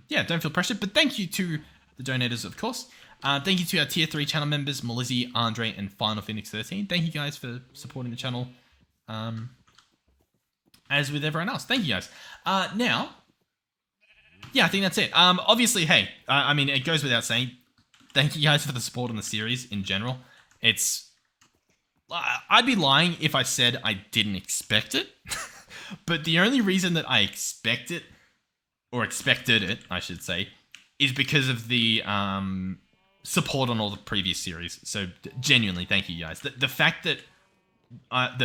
yeah, don't feel pressured. But thank you to the donators, of course. Thank you to our tier 3 channel members, Melizzy, Andre, and Final Phoenix 13. Thank you guys for supporting the channel. As with everyone else. Thank you guys. Now, yeah, I think that's it. Obviously, hey, I mean, it goes without saying, thank you guys for the support on the series in general. I'd be lying if I said I didn't expect it. But the only reason that I expected it, I should say, is because of the support on all the previous series. So genuinely, thank you guys. The fact that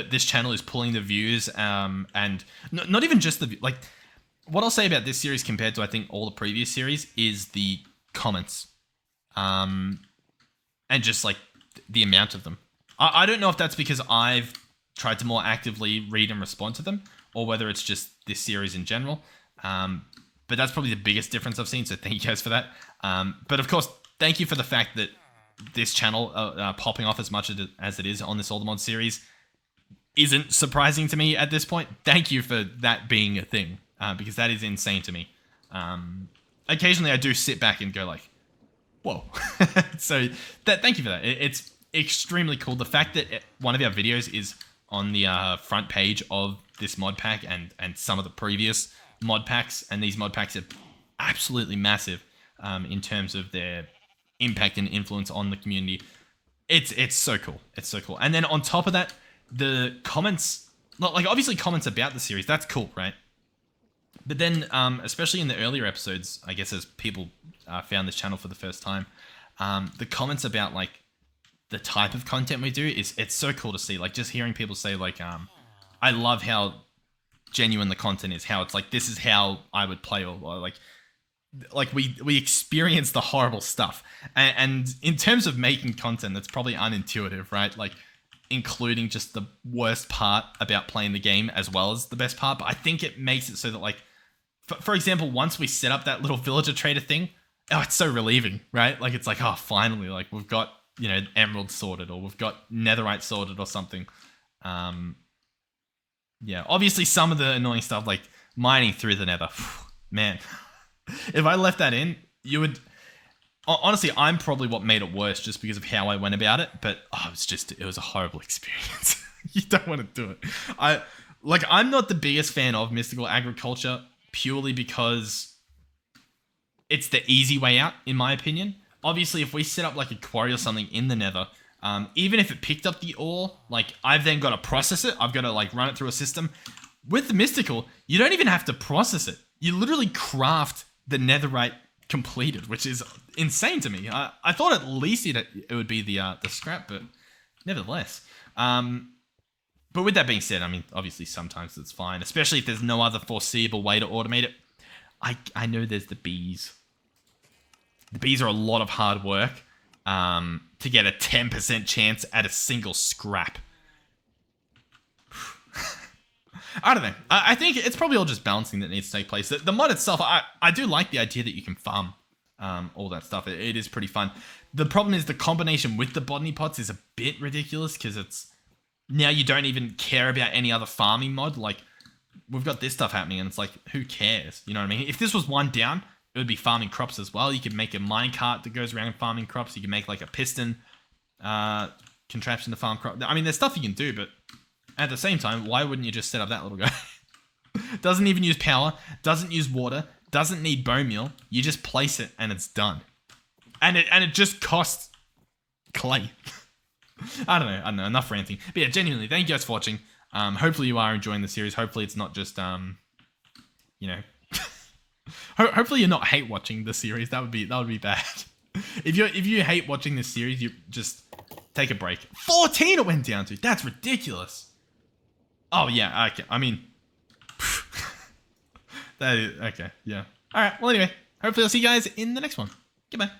this channel is pulling the views, and not even just the like. What I'll say about this series compared to I think all the previous series is the comments, and just like the amount of them. I don't know if that's because I've tried to more actively read and respond to them, or whether it's just this series in general. But that's probably the biggest difference I've seen. So thank you guys for that. But of course, thank you for the fact that this channel popping off as much as it is on this All the Mods series isn't surprising to me at this point. Thank you for that being a thing, because that is insane to me. Occasionally I do sit back and go like, whoa. So thank you for that. It's extremely cool. The fact that one of our videos is on the front page of this mod pack and some of the previous mod packs, and these mod packs are absolutely massive in terms of their impact and influence on the community. It's so cool. It's so cool. And then on top of that, the comments, like obviously comments about the series, that's cool, right? But then, especially in the earlier episodes, I guess as people found this channel for the first time, the comments about like the type of content we do it's so cool to see. Like just hearing people say like, I love how genuine the content is, how it's like, this is how I would play, or like we experience the horrible stuff. And in terms of making content, that's probably unintuitive, right? Like including just the worst part about playing the game as well as the best part. But I think it makes it so that like, for example, once we set up that little villager trader thing, oh, it's so relieving, right? Like it's like, oh, finally, like we've got, you know, emerald sorted, or we've got netherite sorted or something. Yeah, obviously some of the annoying stuff like mining through the nether, man, if I left that in, you would, honestly, I'm probably what made it worse just because of how I went about it. But oh, it was a horrible experience. You don't want to do it. I'm not the biggest fan of mystical agriculture purely because it's the easy way out, in my opinion. Obviously, if we set up like a quarry or something in the nether, even if it picked up the ore, like I've then got to process it. I've got to like run it through a system. With the mystical, you don't even have to process it. You literally craft the netherite completed, which is insane to me. I thought at least it would be the scrap, but nevertheless. But with that being said, I mean, obviously sometimes it's fine, especially if there's no other foreseeable way to automate it. I know there's the bees. The bees are a lot of hard work to get a 10% chance at a single scrap. I don't know. I think it's probably all just balancing that needs to take place. The mod itself, I do like the idea that you can farm all that stuff. It is pretty fun. The problem is the combination with the botany pots is a bit ridiculous because it's now you don't even care about any other farming mod. Like we've got this stuff happening and it's like, who cares? You know what I mean? If this was one down, it would be farming crops as well. You could make a minecart that goes around farming crops. You can make like a piston contraption to farm crops. I mean, there's stuff you can do, but at the same time, why wouldn't you just set up that little guy? Doesn't even use power, doesn't use water, doesn't need bone meal. You just place it and it's done. And it just costs clay. I don't know, enough ranting. But yeah, genuinely, thank you guys for watching. Hopefully you are enjoying the series. Hopefully it's not just, you know, hopefully you're not hate watching the series. That would be bad. If you hate watching this series, you just take a break. 14 it went down to. That's ridiculous. Oh yeah, okay. I mean, that is okay. Yeah. All right. Well, anyway, hopefully I'll see you guys in the next one. Goodbye.